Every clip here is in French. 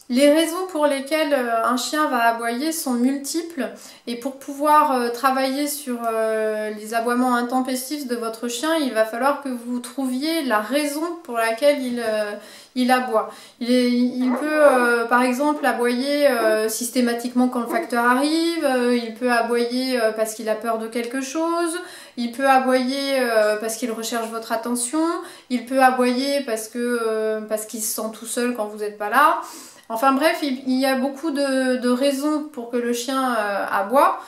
Les raisons pour lesquelles un chien va aboyer sont multiples et pour pouvoir travailler sur les aboiements intempestifs de votre chien, il va falloir que vous trouviez la raison pour laquelle il aboie. Il peut par exemple aboyer systématiquement quand le facteur arrive, il peut aboyer parce qu'il a peur de quelque chose, il peut aboyer parce qu'il recherche votre attention, il peut aboyer parce qu'il se sent tout seul quand vous n'êtes pas là. Enfin bref, il y a beaucoup de raisons pour que le chien aboie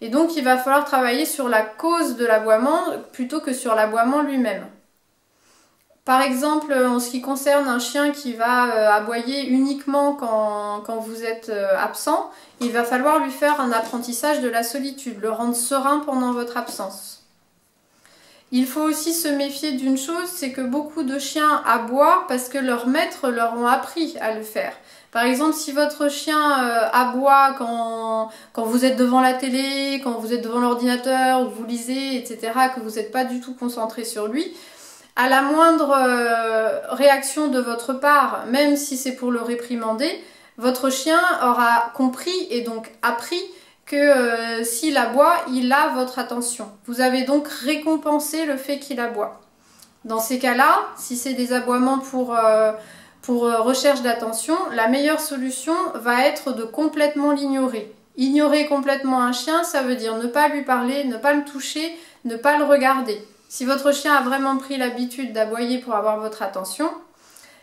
et donc il va falloir travailler sur la cause de l'aboiement plutôt que sur l'aboiement lui-même. Par exemple, en ce qui concerne un chien qui va aboyer uniquement quand vous êtes absent, il va falloir lui faire un apprentissage de la solitude, le rendre serein pendant votre absence. Il faut aussi se méfier d'une chose, c'est que beaucoup de chiens aboient parce que leurs maîtres leur ont appris à le faire. Par exemple, si votre chien aboie quand vous êtes devant la télé, quand vous êtes devant l'ordinateur, ou vous lisez, etc., que vous n'êtes pas du tout concentré sur lui, à la moindre réaction de votre part, même si c'est pour le réprimander, votre chien aura compris et donc appris que s'il aboie, il a votre attention. Vous avez donc récompensé le fait qu'il aboie. Dans ces cas-là, si c'est des aboiements pour recherche d'attention, la meilleure solution va être de complètement l'ignorer. Ignorer complètement un chien, ça veut dire ne pas lui parler, ne pas le toucher, ne pas le regarder. Si votre chien a vraiment pris l'habitude d'aboyer pour avoir votre attention,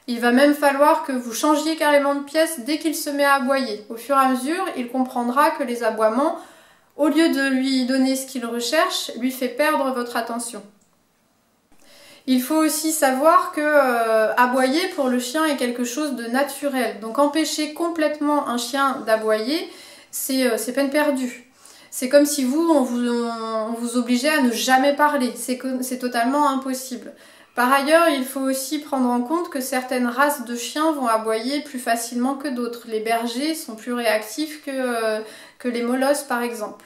il va même falloir que vous changiez carrément de pièce dès qu'il se met à aboyer. Au fur et à mesure, il comprendra que les aboiements, au lieu de lui donner ce qu'il recherche, lui fait perdre votre attention. Il faut aussi savoir que aboyer pour le chien est quelque chose de naturel. Donc empêcher complètement un chien d'aboyer, c'est peine perdue. C'est comme si on vous obligeait à ne jamais parler. C'est totalement impossible. Par ailleurs, il faut aussi prendre en compte que certaines races de chiens vont aboyer plus facilement que d'autres. Les bergers sont plus réactifs que les molosses par exemple.